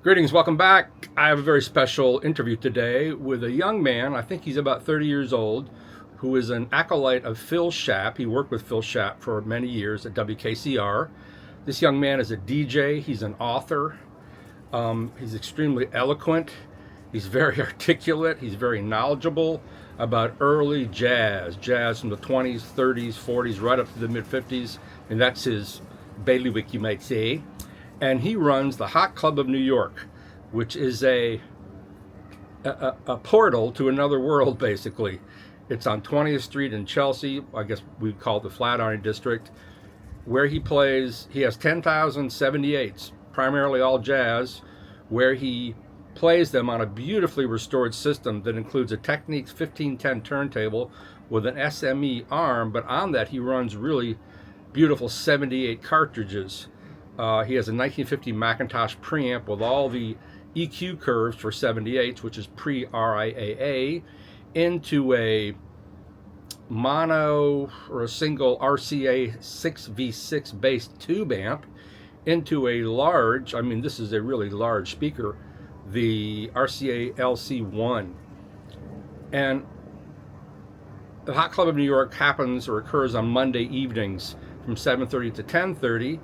Greetings, welcome back. I have a very special interview today with a young man, I think he's about 30 years old, who is an acolyte of Phil Shapp. He worked with Phil Shapp for many years at WKCR. This young man is a DJ, he's an author, he's extremely eloquent, he's very articulate, he's very knowledgeable about early jazz from the 20s, 30s, 40s, right up to the mid-50s, and that's his bailiwick, you might say. And he runs the Hot Club of New York, which is a portal to another world, basically. It's on 20th Street in Chelsea, I guess we call it the Flatiron District, where he plays. He has 10,078s, primarily all jazz, where he plays them on a beautifully restored system that includes a Technics 1510 turntable with an SME arm, but on that he runs really beautiful 78 cartridges. He has a 1950 McIntosh preamp with all the EQ curves for 78s, which is pre-RIAA, into a mono or a single RCA 6V6 based tube amp, into a large, I mean this is a really large speaker, the RCA LC1. And the Hot Club of New York happens or occurs on Monday evenings from 7:30 to 10:30.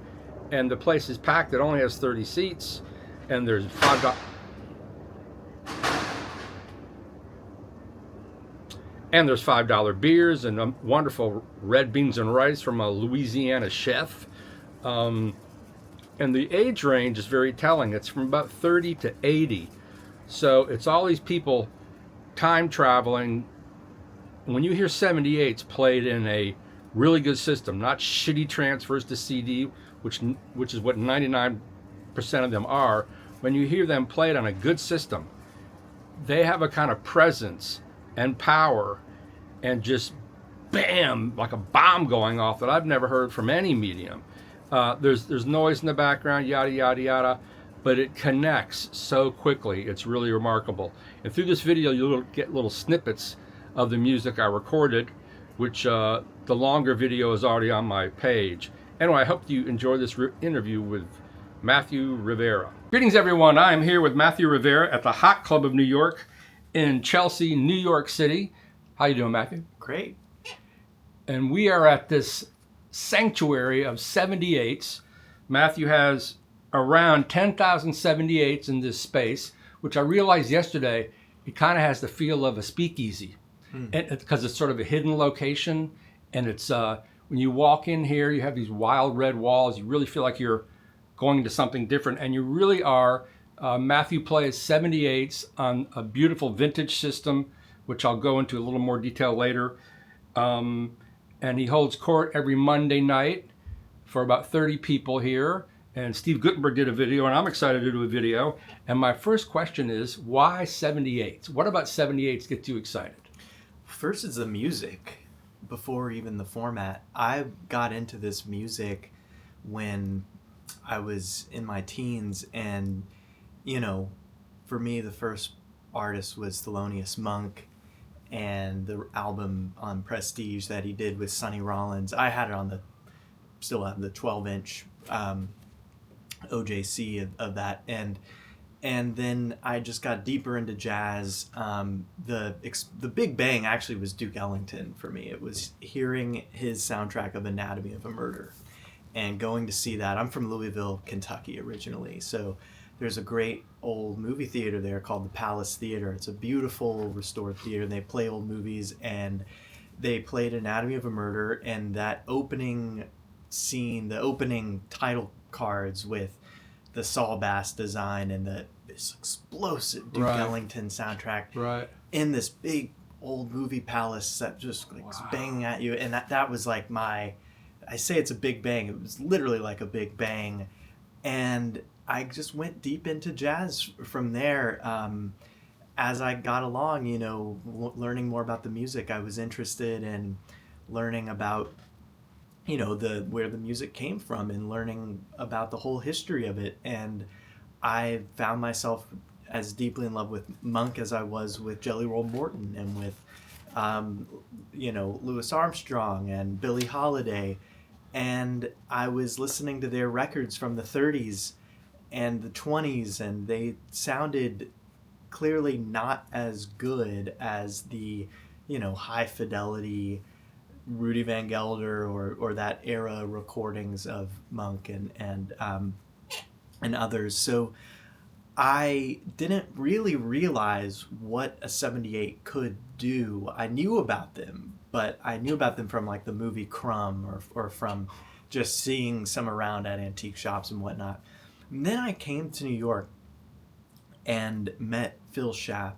And the place is packed. It only has 30 seats, and there's $5 beers and wonderful red beans and rice from a Louisiana chef. And the age range is very telling. It's from about 30 to 80. So it's all these people time traveling. When you hear 78s played in a really good system, not shitty transfers to CD, which is what 99% of them are. When you hear them played on a good system, they have a kind of presence and power and just bam, like a bomb going off that I've never heard from any medium. There's noise in the background, yada, yada, yada, but it connects so quickly. It's really remarkable. And through this video, you'll get little snippets of the music I recorded, which the longer video is already on my page. Anyway, I hope you enjoy this interview with Matthew Rivera. Greetings, everyone. I am here with Matthew Rivera at the Hot Club of New York in Chelsea, New York City. How you doing, Matthew? Great. And we are at this sanctuary of 78s. Matthew has around 10,078s in this space, which I realized yesterday, it kind of has the feel of a speakeasy. Because it's sort of a hidden location, and it's when you walk in here, you have these wild red walls. You really feel like you're going to something different, and you really are. Matthew plays 78s on a beautiful vintage system, which I'll go into a little more detail later. And he holds court every Monday night for about 30 people here. And Steve Guttenberg did a video, and I'm excited to do a video. And my first question is, why 78s? What about 78s gets you excited? First is the music, before even the format. I got into this music when I was in my teens, and, you know, for me, the first artist was Thelonious Monk, and the album on Prestige that he did with Sonny Rollins. I had it still have the 12-inch OJC of that, and then I just got deeper into jazz. The Big Bang actually was Duke Ellington for me. It was hearing his soundtrack of Anatomy of a Murder and going to see that. I'm from Louisville, Kentucky originally, so there's a great old movie theater there called the Palace Theater. It's a beautiful restored theater. They play old movies, and they played Anatomy of a Murder, and that opening scene, the opening title cards with the Saul Bass design and this explosive Duke Ellington soundtrack in this big old movie palace that just was banging at you. And that was like I say it's a big bang. It was literally like a big bang. And I just went deep into jazz from there. As I got along, you know, learning more about the music, I was interested in learning about, you know, where the music came from and learning about the whole history of it. And I found myself as deeply in love with Monk as I was with Jelly Roll Morton and with, you know, Louis Armstrong and Billie Holiday. And I was listening to their records from the 30s and the 20s, and they sounded clearly not as good as the, high fidelity Rudy Van Gelder or that era recordings of Monk and others. So I didn't really realize what a 78 could do. I knew about them, but I knew about them from like the movie Crumb or from just seeing some around at antique shops and whatnot. And then I came to New York and met Phil Schaap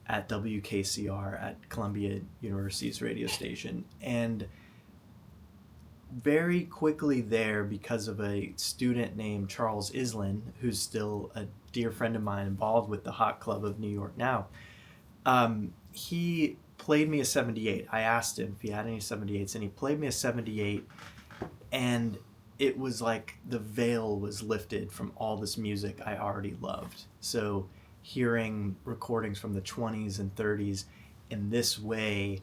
at WKCR at Columbia University's radio station. And very quickly there, because of a student named Charles Islin, who's still a dear friend of mine involved with the Hot Club of New York now, he played me a 78. I asked him if he had any 78s, and he played me a 78, and it was like the veil was lifted from all this music I already loved. So hearing recordings from the 20s and 30s in this way,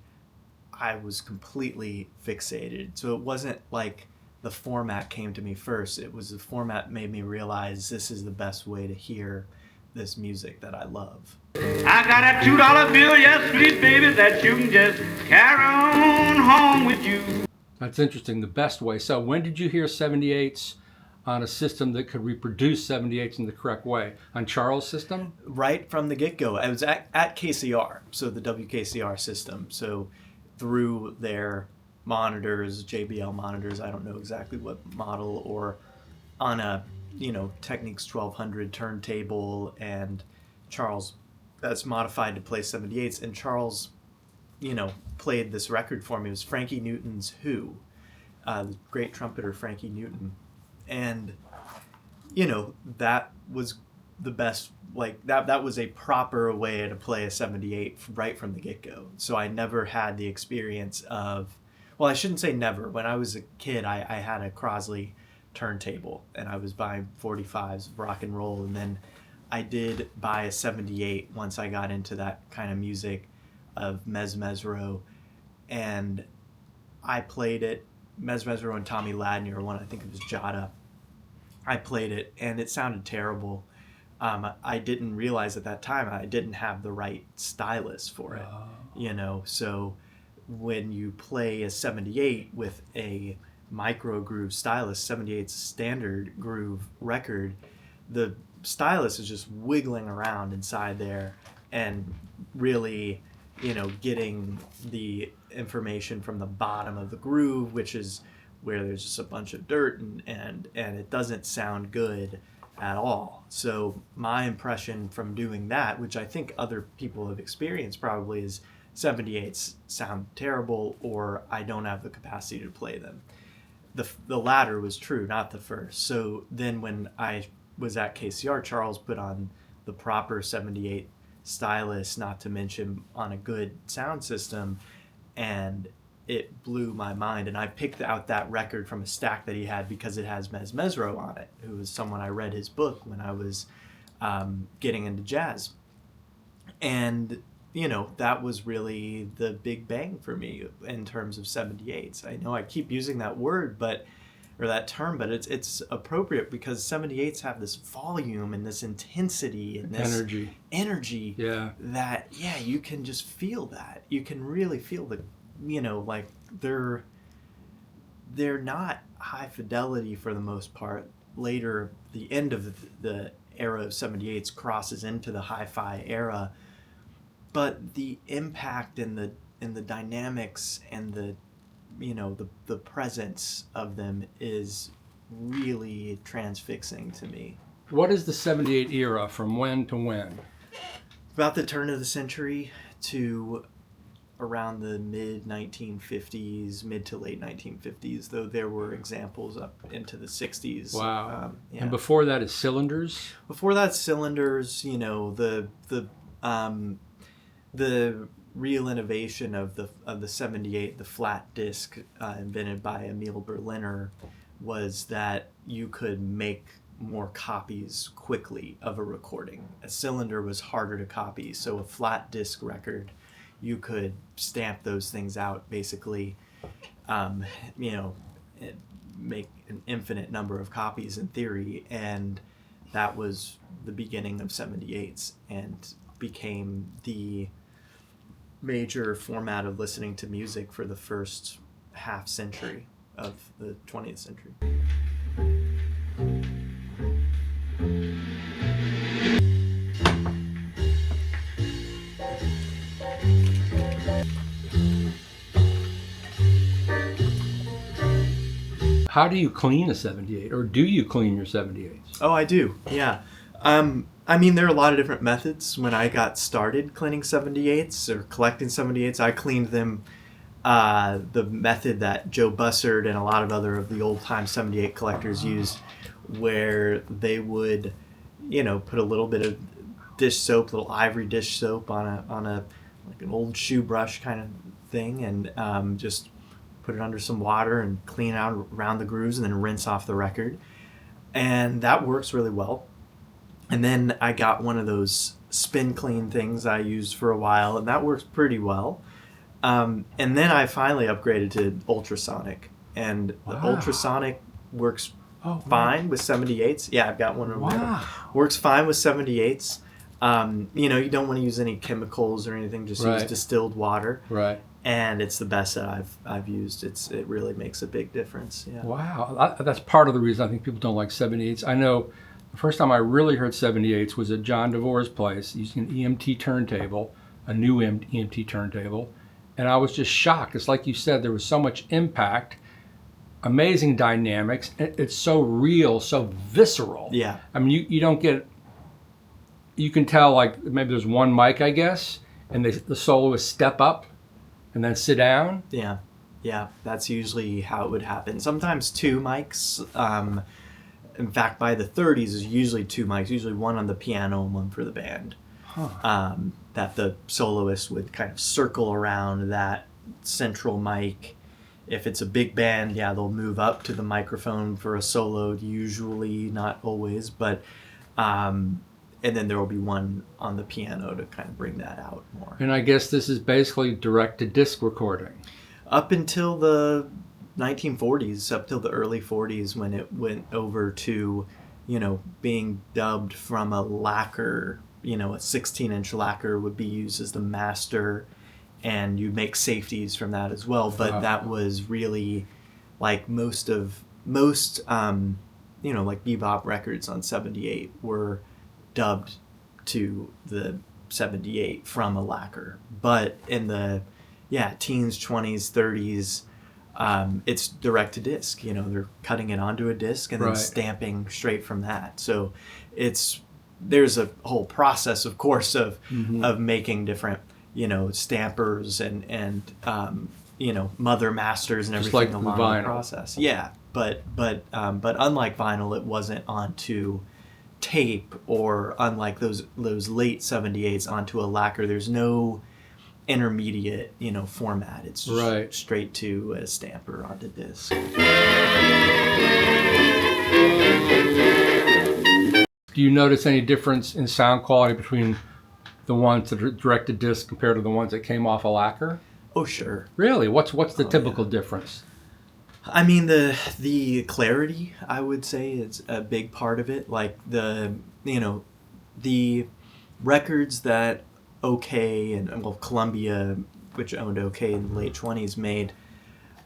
I was completely fixated. So it wasn't like the format came to me first. It was the format made me realize this is the best way to hear this music that I love. I got a $2 bill, yes, sweet baby, that you can just carry on home with you. That's interesting, the best way. So when did you hear 78s on a system that could reproduce 78s in the correct way? On Charles' system? Right from the get-go. I was at KCR, so the WKCR system. So through their monitors, JBL monitors, I don't know exactly what model, or on a, Technics 1200 turntable, and Charles, that's modified to play 78s, and Charles, played this record for me. It was Frankie Newton's Who, the great trumpeter Frankie Newton. And, that was the best, like that was a proper way to play a 78 right from the get-go. So I never had the experience of, well, I shouldn't say never. When I was a kid, I had a Crosley turntable, and I was buying 45s of rock and roll, and then I did buy a 78 once I got into that kind of music of Mez Mesro, and I played it. Mez Mesro and Tommy Ladney, or one, I think it was Jada. I played it, and it sounded terrible. I didn't realize at that time I didn't have the right stylus for it, so when you play a 78 with a micro groove stylus, 78's standard groove record, the stylus is just wiggling around inside there and really, getting the information from the bottom of the groove, which is where there's just a bunch of dirt, and it doesn't sound good at all. So my impression from doing that, which I think other people have experienced probably, is 78s sound terrible, or I don't have the capacity to play them. The latter was true, not the first. So then when I was at KCR, Charles put on the proper 78 stylus, not to mention on a good sound system, and it blew my mind. And I picked out that record from a stack that he had because it has Mez Mesro on it, who was someone I read his book when I was getting into jazz. And, that was really the big bang for me in terms of 78s. I know I keep using that word, or that term, but it's appropriate because 78s have this volume and this intensity and this energy that, you can just feel that. You can really feel the, like they're not high fidelity for the most part. Later, the end of the era of 78s crosses into the hi-fi era, but the impact and the dynamics and the presence of them is really transfixing to me. What is the 78 era, from when to when? About the turn of the century to around the mid to late 1950s, though there were examples up into the 60s. Wow. And before that is cylinders? Before that, cylinders, the real innovation of the 78, the flat disc, invented by Emil Berliner, was that you could make more copies quickly of a recording. A cylinder was harder to copy, so a flat disc record, you could stamp those things out basically, make an infinite number of copies in theory, and that was the beginning of 78s and became the major format of listening to music for the first half century of the 20th century. How do you clean a 78, or do you clean your 78s? Oh, I do. Yeah. I mean, there are a lot of different methods. When I got started cleaning 78s or collecting 78s, I cleaned them the method that Joe Bussard and a lot of other of the old-time 78 collectors used, where they would, put a little bit of dish soap, little ivory dish soap on a like an old shoe brush kind of thing, and just put it under some water and clean out around the grooves and then rinse off the record. And that works really well. And then I got one of those spin clean things I used for a while, and that works pretty well. And then I finally upgraded to ultrasonic. And the ultrasonic works fine with 78s. Yeah, I've got one of them. Works fine with 78s. You don't want to use any chemicals or anything, just use distilled water. Right. And it's the best that I've used. It really makes a big difference. Yeah. Wow, that's part of the reason I think people don't like 78s. I know the first time I really heard 78s was at John DeVore's place using an EMT turntable, a new EMT turntable, and I was just shocked. It's like you said, there was so much impact, amazing dynamics. It's so real, so visceral. Yeah. I mean, you don't get. You can tell, like, maybe there's one mic, I guess, and the soloists step up and then sit down. Yeah, that's usually how it would happen. Sometimes two mics. In fact, by the 30s, there's usually two mics, usually one on the piano and one for the band. That the soloist would kind of circle around that central mic. If it's a big band, they'll move up to the microphone for a solo, usually, not always, but and then there will be one on the piano to kind of bring that out more. And I guess this is basically direct-to-disc recording. Up until the 1940s, up till the early 40s, when it went over to, being dubbed from a lacquer, a 16-inch lacquer would be used as the master, and you'd make safeties from that as well. But that was really, like most like bebop records on 78 were dubbed to the 78 from a lacquer. But in the teens, 20s, 30s, it's direct to disc. They're cutting it onto a disc and then stamping straight from that. So there's a whole process, of course, of making different stampers and mother masters and everything just like along the process. Yeah, but unlike vinyl, it wasn't onto tape, or unlike those late 78s onto a lacquer. There's no intermediate format. It's just straight to a stamper onto disc. Do you notice any difference in sound quality between the ones that are direct to disc compared to the ones that came off a lacquer? Oh, sure. Really? What's the typical difference? I mean, the clarity, I would say, is a big part of it. Like the records that OK and Columbia, which owned OK in the late 20s, made,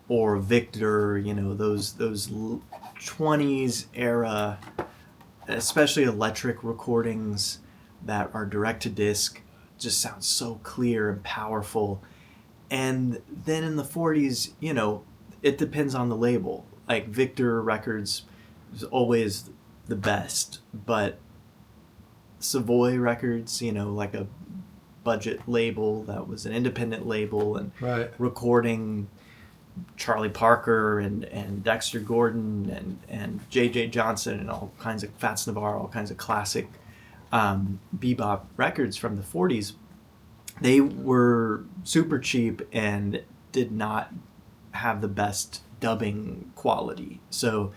or Victor, those 20s era, especially electric recordings that are direct to disc, just sound so clear and powerful. And then in the 40s, it depends on the label. Like Victor Records is always the best, but Savoy Records, like a budget label that was an independent label, and recording Charlie Parker and Dexter Gordon and J.J. Johnson and all kinds of Fats Navarro, all kinds of classic bebop records from the 40s. They were super cheap and did not have the best dubbing quality. So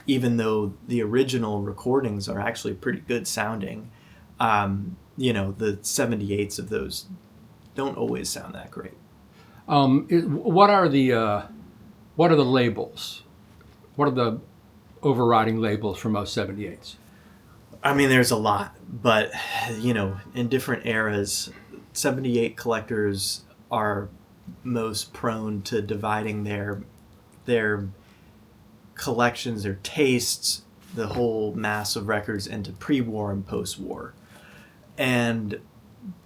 even though the original recordings are actually pretty good sounding, the 78s of those don't always sound that great. What are the labels? What are the overriding labels for most 78s? I mean, there's a lot, but in different eras, 78 collectors are most prone to dividing their collections, their tastes, the whole mass of records into pre-war and post-war. And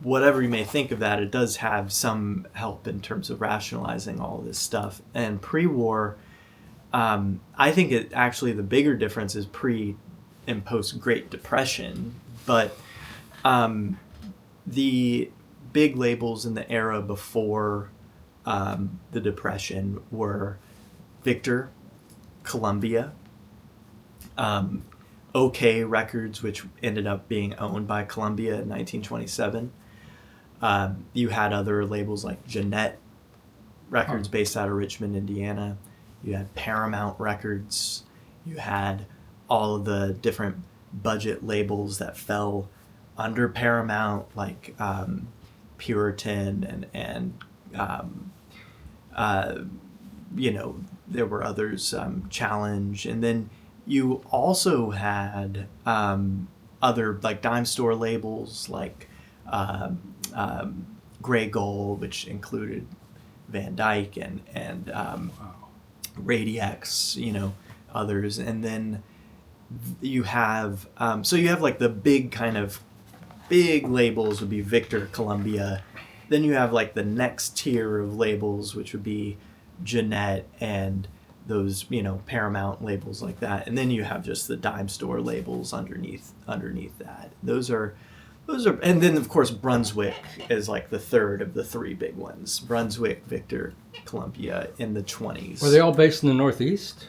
whatever you may think of that, it does have some help in terms of rationalizing all this stuff. And pre-war, I think the bigger difference is pre and post Great Depression. But the big labels in the era before the Depression were Victor, Columbia, OK Records, which ended up being owned by Columbia in 1927. You had other labels like Jeanette Records based out of Richmond, Indiana. You had Paramount Records. You had all of the different budget labels that fell under Paramount, like Puritan and there were others, Challenge. And then you also had other like dime store labels like Grey Gold, which included Van Dyke and Radiex, others. And then you have like the big labels would be Victor, Columbia. Then you have like the next tier of labels, which would be Jeanette and those Paramount labels like that. And then you have just the dime store labels underneath that. Those are and then of course Brunswick is like the third of the three big ones. Brunswick, Victor, Columbia in the 20s. Were they all based in the Northeast?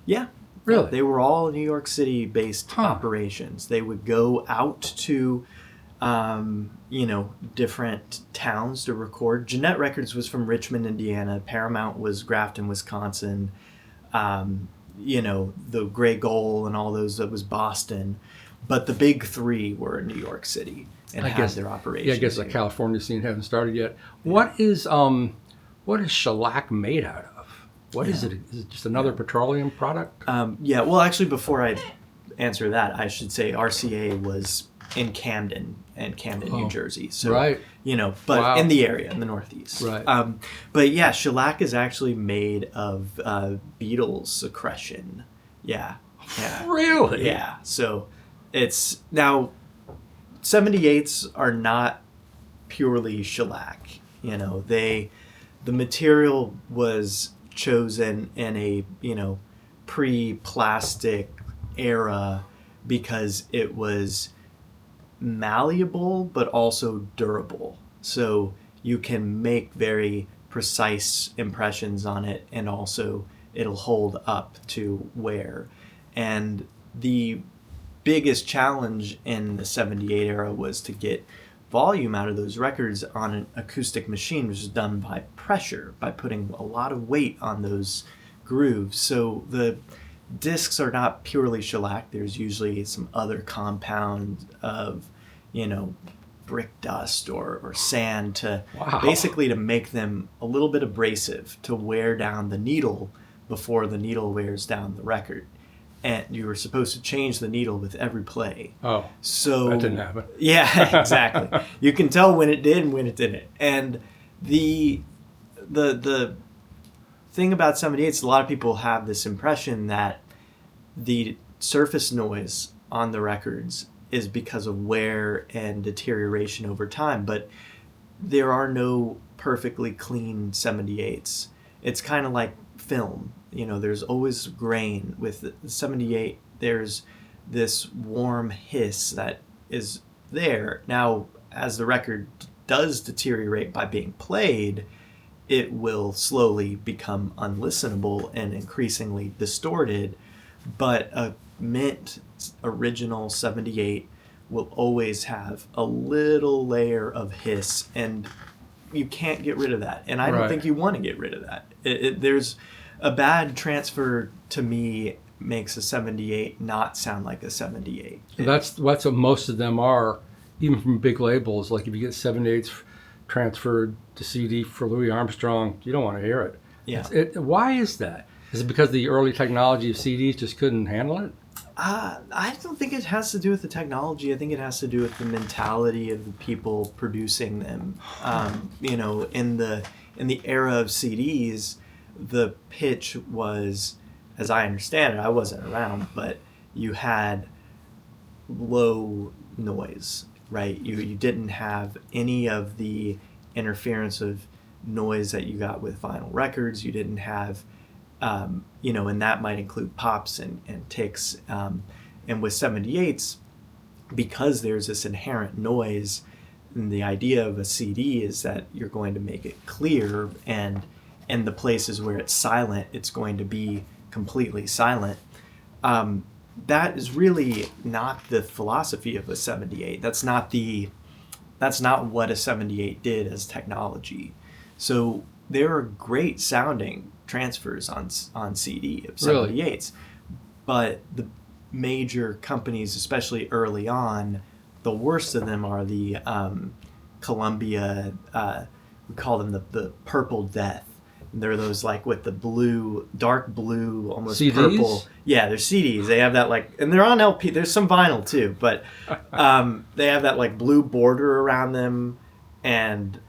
Yeah. Really? They were all New York City based operations. They would go out to different towns to record. Jeanette Records was from Richmond, Indiana. Paramount was Grafton, Wisconsin. The Grey Gold and all those, that was Boston. But the big three were in New York City and had their operations. Yeah, I guess the California scene hasn't started yet. What is shellac made out of? What is it? Is it just another petroleum product? Well, actually, before I answer that, I should say RCA was in Camden, New Jersey. So, right. But in the area, in the Northeast. Right. But yeah, shellac is actually made of beetle secretion. Yeah. Really? Yeah. So it's now 78s are not purely shellac. The material was chosen in a pre-plastic era because it was malleable but also durable, so you can make very precise impressions on it, and also it'll hold up to wear. And the biggest challenge in the 78 era was to get volume out of those records on an acoustic machine, which is done by pressure, by putting a lot of weight on those grooves. So the discs are not purely shellac. There's usually some other compound of, brick dust or sand to basically to make them a little bit abrasive, to wear down the needle before the needle wears down the record. And you were supposed to change the needle with every play. Oh, so that didn't happen. Yeah, exactly. You can tell when it did and when it didn't. And the thing about 78s, a lot of people have this impression that the surface noise on the records is because of wear and deterioration over time, but there are no perfectly clean 78s. It's kind of like film. There's always grain. With the 78, there's this warm hiss that is there. Now, as the record does deteriorate by being played, it will slowly become unlistenable and increasingly distorted. But a mint original 78 will always have a little layer of hiss, and you can't get rid of that. And I don't think you want to get rid of that. There's a bad transfer, to me, makes a 78 not sound like a 78. That's what most of them are, even from big labels. Like if you get 78s transferred to CD for Louis Armstrong, you don't want to hear it. Yeah. Why is that? Is it because the early technology of CDs just couldn't handle it? I don't think it has to do with the technology. I think it has to do with the mentality of the people producing them. You know, in the era of CDs, the pitch was, as I understand it, I wasn't around, but you had low noise, right? You didn't have any of the interference of noise that you got with vinyl records. You didn't have, you know, and that might include pops and ticks. And with 78s, because there's this inherent noise, and the idea of a CD is that you're going to make it clear, and in the places where it's silent, it's going to be completely silent. That is really not the philosophy of a 78. That's not what a 78 did as technology. So there are great sounding transfers on CD of 78s, really? But the major companies, especially early on, the worst of them are the Columbia, we call them the Purple Death. And they're those like with the blue, dark blue, almost CDs? Purple. Yeah, they're CDs. They have that like, and they're on LP. There's some vinyl too, but they have that like blue border around them, and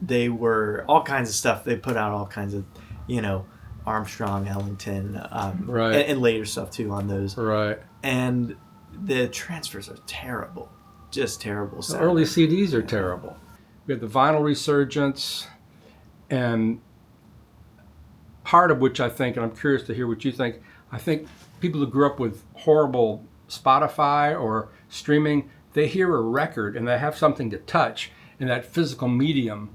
they were all kinds of stuff. They put out all kinds of, you know, Armstrong, Ellington, right. and later stuff too on those. Right. And the transfers are terrible, just terrible. The early CDs are terrible. We had the vinyl resurgence, and part of which I think, and I'm curious to hear what you think, I think people who grew up with horrible Spotify or streaming, they hear a record and they have something to touch, and that physical medium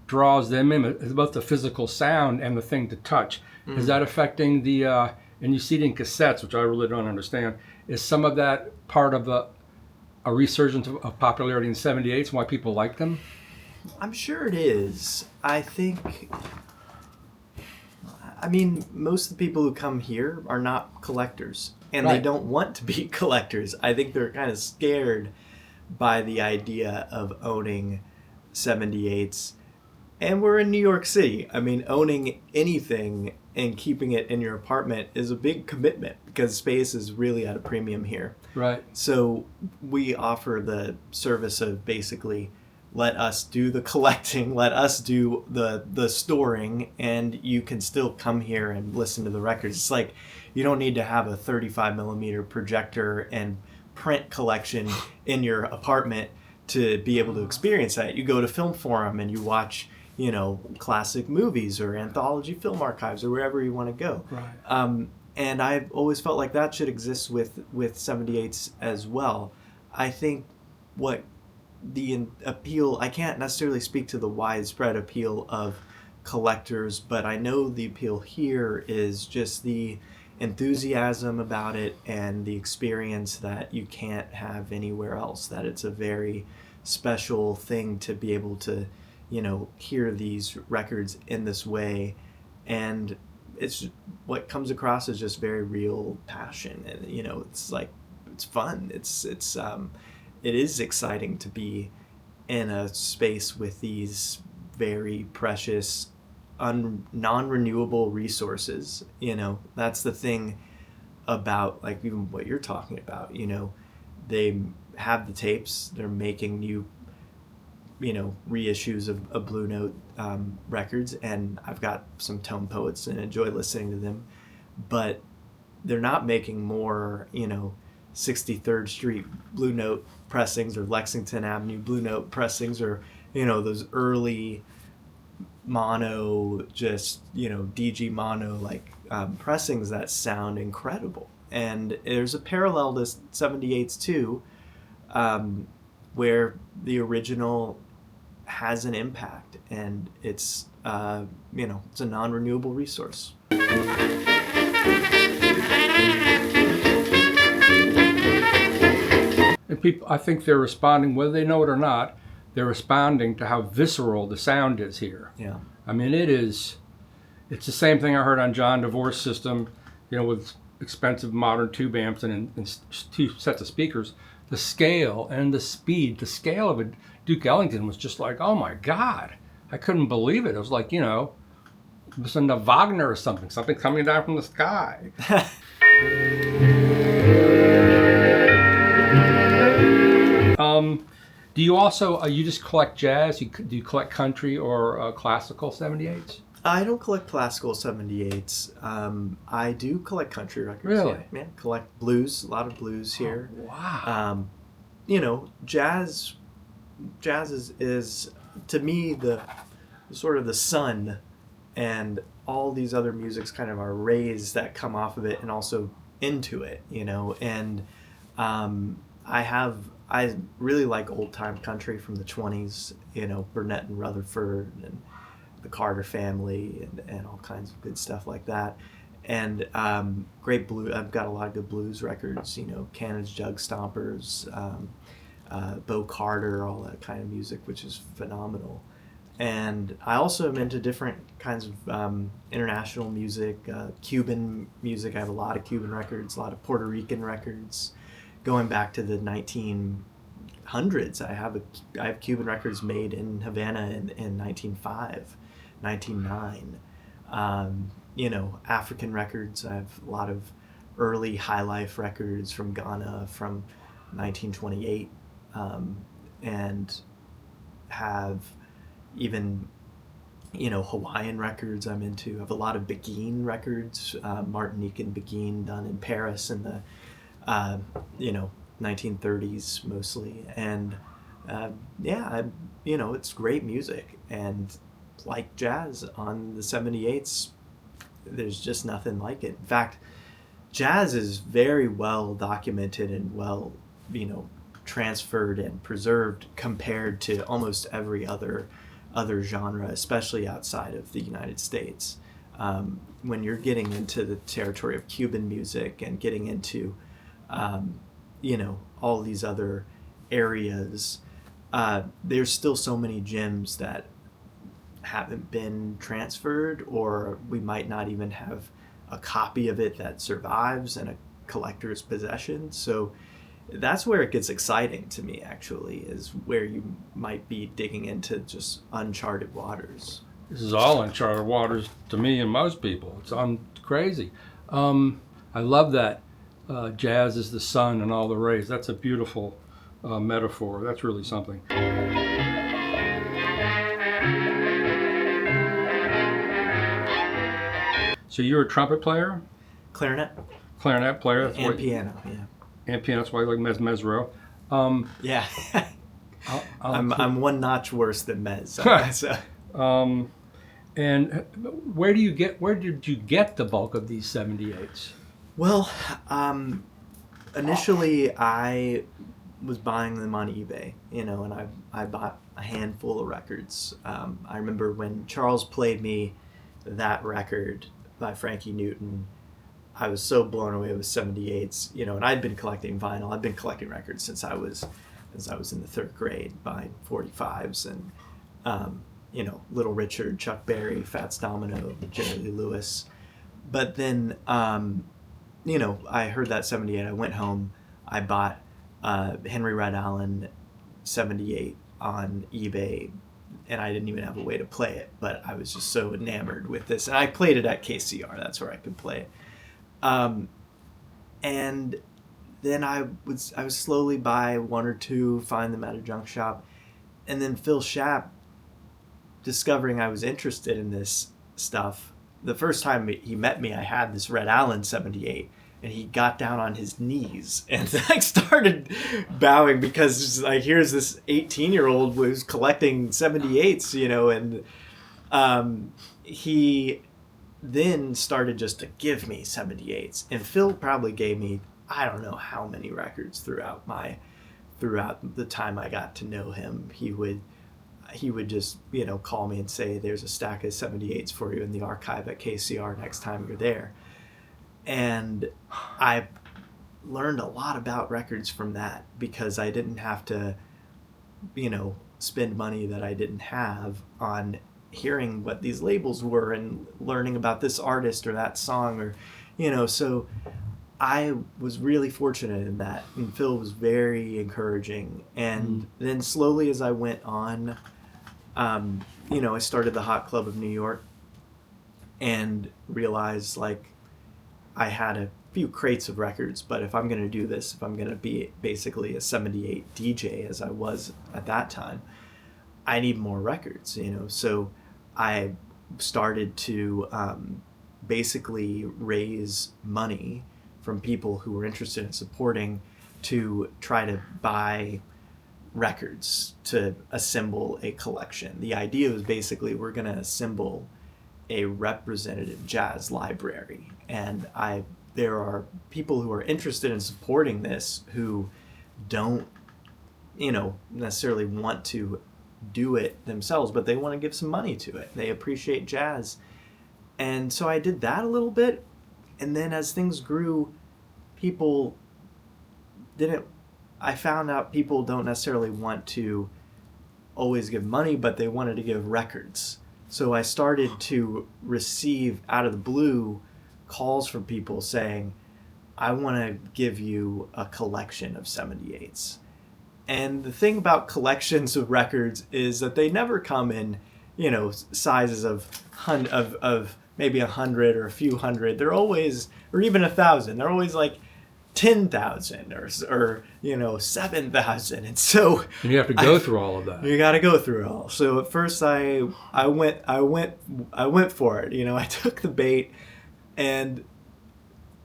draws them in. It's both the physical sound and the thing to touch. Mm-hmm. Is that affecting the, and you see it in cassettes, which I really don't understand, is some of that part of a resurgence of popularity in 78s and why people like them? I'm sure it is. I mean, most of the people who come here are not collectors, and right. They don't want to be collectors. I think they're kind of scared by the idea of owning 78s. And we're in New York City. I mean, owning anything and keeping it in your apartment is a big commitment because space is really at a premium here. Right. So we offer the service of basically let us do the collecting, let us do the storing, and you can still come here and listen to the records. It's like you don't need to have a 35 millimeter projector and print collection in your apartment to be able to experience that. You go to Film Forum and you watch, you know, classic movies or anthology film archives or wherever you want to go. Right. And I've always felt like that should exist with 78s as well. I think what the appeal, I can't necessarily speak to the widespread appeal of collectors, but I know the appeal here is just the enthusiasm about it and the experience that you can't have anywhere else, that it's a very special thing to be able to, you know, hear these records in this way. And it's what comes across as just very real passion, and you know, it's like, it's fun, it is exciting to be in a space with these very precious non-renewable resources. You know, that's the thing about like even what you're talking about. You know, they have the tapes, they're making new, you know, reissues of Blue Note records, and I've got some Tone Poets and enjoy listening to them, but they're not making more, you know, 63rd Street Blue Note pressings or Lexington Avenue Blue Note pressings, or, you know, those early mono, just, you know, DG mono like pressings that sound incredible. And there's a parallel to 78s too, where the original has an impact, and it's you know, it's a non-renewable resource. And people, I think they're responding, whether they know it or not, they're responding to how visceral the sound is here. Yeah. I mean, it's the same thing I heard on John DeVore's system, you know, with expensive modern tube amps and two sets of speakers. The scale and the speed, the scale of a Duke Ellington was just like, oh my God, I couldn't believe it. It was like, you know, listening to Wagner or something coming down from the sky. Do you also you just collect jazz? Do you collect country or classical 78s? I don't collect classical 78s. I do collect country records. Really? Yeah, collect blues, a lot of blues here. Oh, wow. Jazz is to me the sort of the sun, and all these other musics kind of are rays that come off of it and also into it, and I really like old time country from the 20s, Burnett and Rutherford and the Carter family and all kinds of good stuff like that. And great blues. I've got a lot of good blues records, Cannon's Jug Stompers, Bo Carter, all that kind of music, which is phenomenal. And I also am into different kinds of international music, Cuban music. I have a lot of Cuban records, a lot of Puerto Rican records. Going back to the 1900s, I have Cuban records made in Havana in 1905, 1909. African records. I have a lot of early high life records from Ghana from 1928, and have even Hawaiian records I'm into. I have a lot of Beguine records, Martinique and Beguine, done in Paris in the 1930s mostly. And it's great music. And like jazz on the 78s, there's just nothing like it. In fact, jazz is very well documented and well transferred and preserved compared to almost every other genre, especially outside of the United States. When you're getting into the territory of Cuban music and getting into all these other areas, there's still so many gems that haven't been transferred, or we might not even have a copy of it that survives in a collector's possession. So that's where it gets exciting to me, actually, is where you might be digging into just uncharted waters. This is all uncharted waters to me and most people. It's crazy. I love that jazz is the sun and all the rays. That's a beautiful metaphor. That's really something. So you're a trumpet player? Clarinet Player. and piano, yeah. And piano, that's why you like Mesro. Yeah. I'm one notch worse than Mez. So. And where did you get the bulk of these 78s? Well, initially I was buying them on eBay, and I bought a handful of records. I remember when Charles played me that record by Frankie Newton, I was so blown away with 78s, and I'd been collecting vinyl. I'd been collecting records since I was in the third grade, buying 45s and, Little Richard, Chuck Berry, Fats Domino, Jerry Lee Lewis. But then, I heard that 78. I went home. I bought Henry Red Allen 78 on eBay, and I didn't even have a way to play it, but I was just so enamored with this. And I played it at KCR. That's where I could play it. And then I would slowly buy one or two, find them at a junk shop. And then Phil Schaap, discovering I was interested in this stuff, the first time he met me, I had this Red Allen 78, and he got down on his knees and started bowing because here's this 18-year-old who's collecting 78s, and he then started just to give me 78s. And Phil probably gave me, I don't know how many records throughout the time I got to know him. He would just, call me and say, there's a stack of 78s for you in the archive at KCR next time you're there. And I learned a lot about records from that because I didn't have to, spend money that I didn't have on hearing what these labels were and learning about this artist or that song, or, so I was really fortunate in that. And Phil was very encouraging. And then slowly as I went on, I started the Hot Club of New York and realized I had few crates of records, but if I'm going to do this, if I'm going to be basically a 78 DJ as I was at that time, I need more records, you know. So I started to basically raise money from people who were interested in supporting to try to buy records to assemble a collection. The idea was basically we're going to assemble a representative jazz library, and there are people who are interested in supporting this who don't, you know, necessarily want to do it themselves, but they want to give some money to it. They appreciate jazz. And so I did that a little bit, and then as things grew, I found out people don't necessarily want to always give money, but they wanted to give records. So I started to receive out of the blue calls from people saying, I want to give you a collection of 78s. And the thing about collections of records is that they never come in, you know, sizes of maybe 100 or a few hundred. They're always, or even 1,000. They're always like 10,000 or you know, 7,000. And so and you have to go through all of that. You got to go through it all. So at first I went for it. You know, I took the bait, and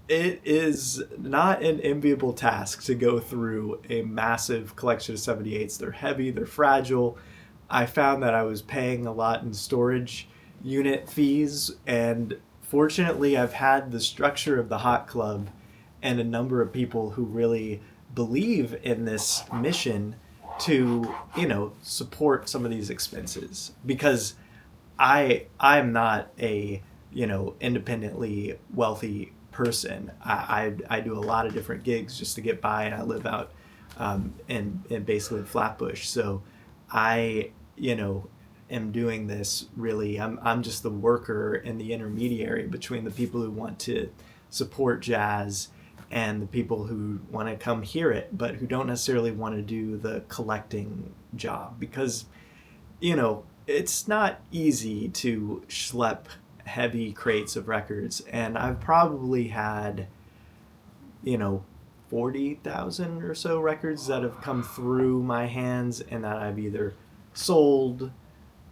it is not an enviable task to go through a massive collection of 78s. They're heavy, they're fragile. I found that I was paying a lot in storage unit fees, and fortunately I've had the structure of the Hot Club and a number of people who really believe in this mission to, you know, support some of these expenses, because I'm not a, you know, independently wealthy person. I do a lot of different gigs just to get by, and I live out in basically Flatbush. So I, you know, am doing this really, I'm just the worker and the intermediary between the people who want to support jazz and the people who want to come hear it, but who don't necessarily want to do the collecting job, because, you know, it's not easy to schlep heavy crates of records. And I've probably had, you know, 40,000 or so records that have come through my hands and that I've either sold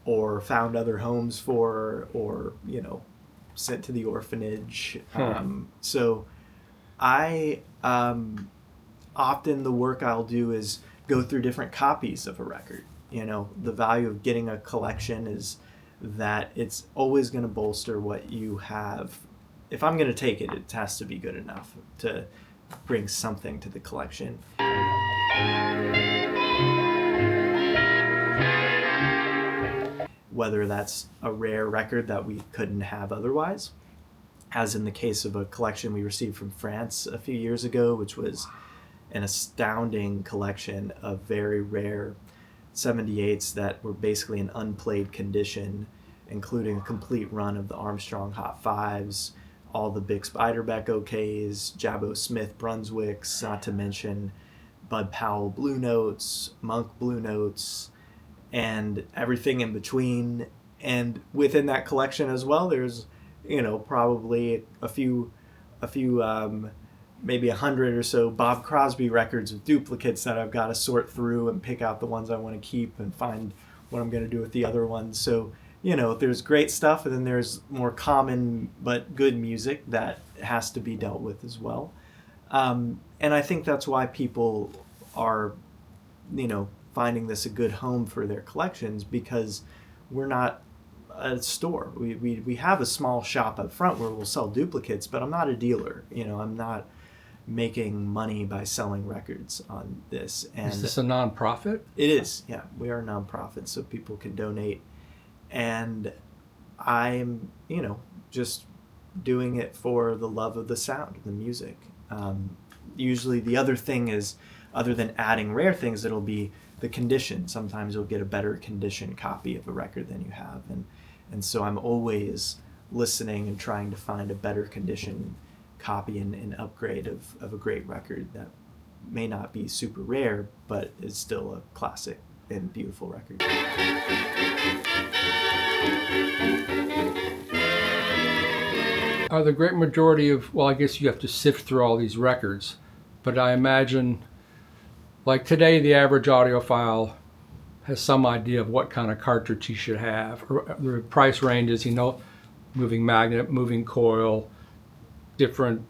or found other homes for, or, you know, sent to the orphanage. So I often the work I'll do is go through different copies of a record. You know, the value of getting a collection is that it's always going to bolster what you have. If I'm going to take it, it has to be good enough to bring something to the collection. Whether that's a rare record that we couldn't have otherwise, as in the case of a collection we received from France a few years ago, which was an astounding collection of very rare 78s that were basically in unplayed condition, including a complete run of the Armstrong Hot Fives, all the Bix Beiderbecke OKs, Jabbo Smith Brunswicks, not to mention Bud Powell Blue Notes, Monk Blue Notes, and everything in between. And within that collection as well, there's, you know, probably a few maybe 100 or so Bob Crosby records with duplicates that I've got to sort through and pick out the ones I want to keep and find what I'm going to do with the other ones. So, you know, there's great stuff, and then there's more common but good music that has to be dealt with as well. And I think that's why people are, you know, finding this a good home for their collections, because we're not a store. We have a small shop up front where we'll sell duplicates, but I'm not a dealer. You know, I'm not making money by selling records on this. And is this a nonprofit? It is, yeah. We are a nonprofit, so people can donate. And I'm, you know, just doing it for the love of the sound, the music. Usually the other thing is, other than adding rare things, it'll be the condition. Sometimes you'll get a better condition copy of a record than you have. And so I'm always listening and trying to find a better condition copy and upgrade of a great record that may not be super rare, but is still a classic and beautiful record. Are the great majority of, well, I guess you have to sift through all these records, but I imagine, like today, the average audiophile has some idea of what kind of cartridge he should have. Or the price ranges, moving magnet, moving coil, different,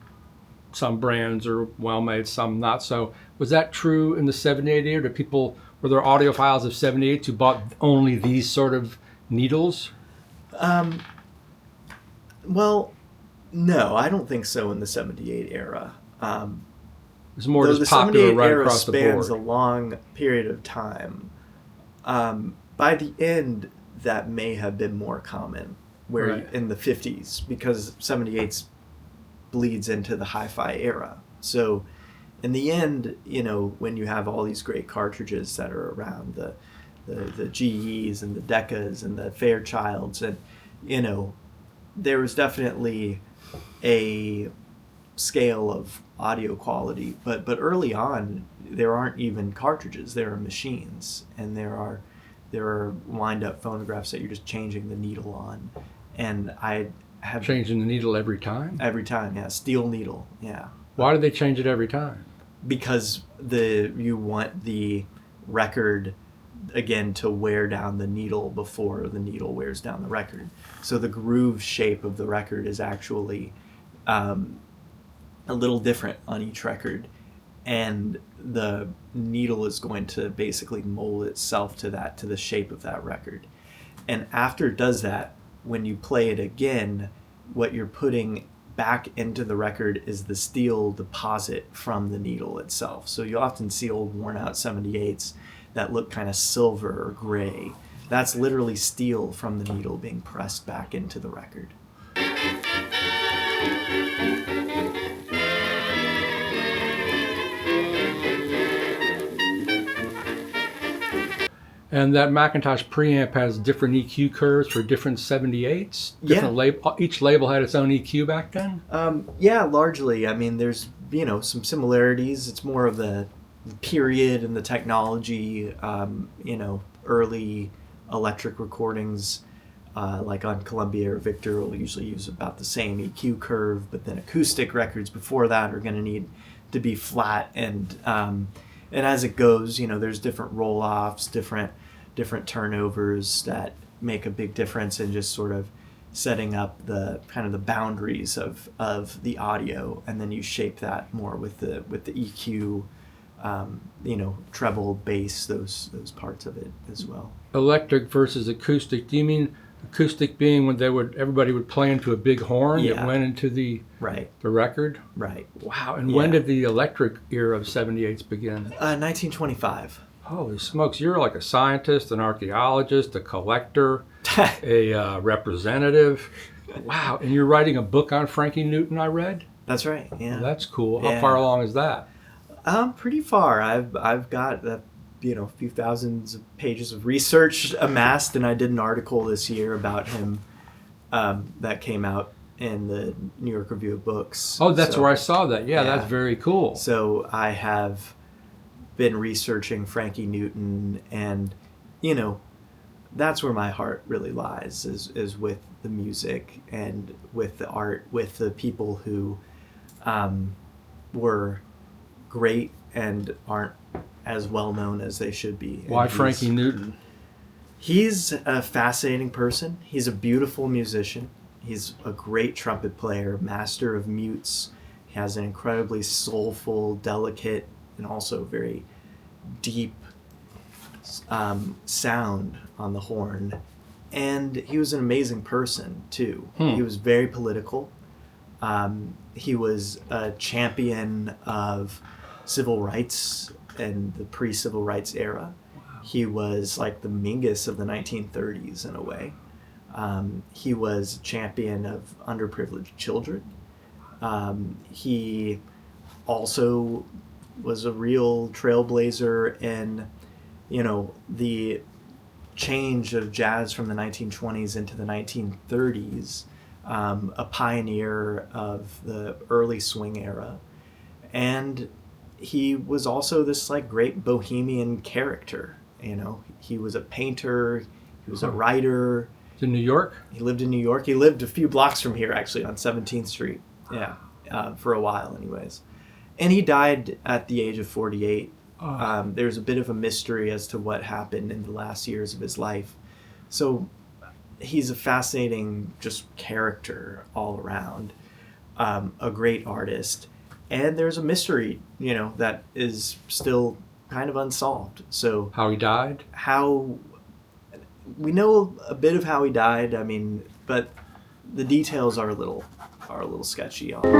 some brands are well made, some not so. Was that true in the 78 era? Were there audiophiles of 78 who bought only these sort of needles? Well, no, I don't think so in the 78 era. It was more Though just popular right across the board. The 78 era spans a long period of time. By the end, that may have been more common, where Right. in the 50s, because 78 bleeds into the hi-fi era. So in the end, when you have all these great cartridges that are around, the GEs and the Decas and the Fairchilds, and there was definitely a scale of audio quality, but early on there aren't even cartridges, there are machines, and there are wind up phonographs that you're just changing the needle on, and I have Changing the needle every time? every time, yeah, steel needle, yeah, Why do they change it every time? because you want the record again to wear down the needle before the needle wears down the record. So the groove shape of the record is actually a little different on each record, and the needle is going to basically mold itself to the shape of that record. And after it does that, when you play it again, what you're putting back into the record is the steel deposit from the needle itself. So you often see old worn out 78s that look kind of silver or gray. That's literally steel from the needle being pressed back into the record. And that McIntosh preamp has different EQ curves for different 78s? Each label had its own EQ back then? Yeah, largely. I mean, there's, some similarities. It's more of the period and the technology, early electric recordings, like on Columbia or Victor will usually use about the same EQ curve, but then acoustic records before that are going to need to be flat, and as it goes, there's different roll-offs, different turnovers that make a big difference in just sort of setting up the kind of the boundaries of the audio, and then you shape that more with the EQ, treble, bass, those parts of it as well. Electric versus acoustic. Do you mean acoustic being when everybody would play into a big horn that went into the record? Right. Wow. And when did the electric era of 78s begin? 1925. Holy smokes, you're like a scientist, an archaeologist, a collector, a representative. Wow. And you're writing a book on Frankie Newton, I read? That's right, yeah. Well, that's cool. How far along is that? Pretty far. I've got a few thousands of pages of research amassed, and I did an article this year about him that came out in the New York Review of Books. Oh, that's where I saw that. Yeah, that's very cool. So I have been researching Frankie Newton, and that's where my heart really lies, is with the music and with the art, with the people who were great and aren't as well known as they should be. And why Frankie Newton? He's a fascinating person. He's a beautiful musician. He's a great trumpet player, master of mutes. He has an incredibly soulful, delicate, and also very deep sound on the horn. And he was an amazing person, too. He was very political. He was a champion of civil rights and the pre-civil rights era. Wow. He was like the Mingus of the 1930s in a way. He was a champion of underprivileged children. He also was a real trailblazer in, the change of jazz from the 1920s into the 1930s, a pioneer of the early swing era. And he was also this great bohemian character. He was a painter, he was a writer, To New York? He lived in New York. He lived a few blocks from here, actually, on 17th Street. Yeah, for a while, anyways. And he died at the age of 48. There's a bit of a mystery as to what happened in the last years of his life. So he's a fascinating just character all around, a great artist. And there's a mystery, that is still kind of unsolved. So How he died? We know a bit of how he died. But the details are a little sketchy on it.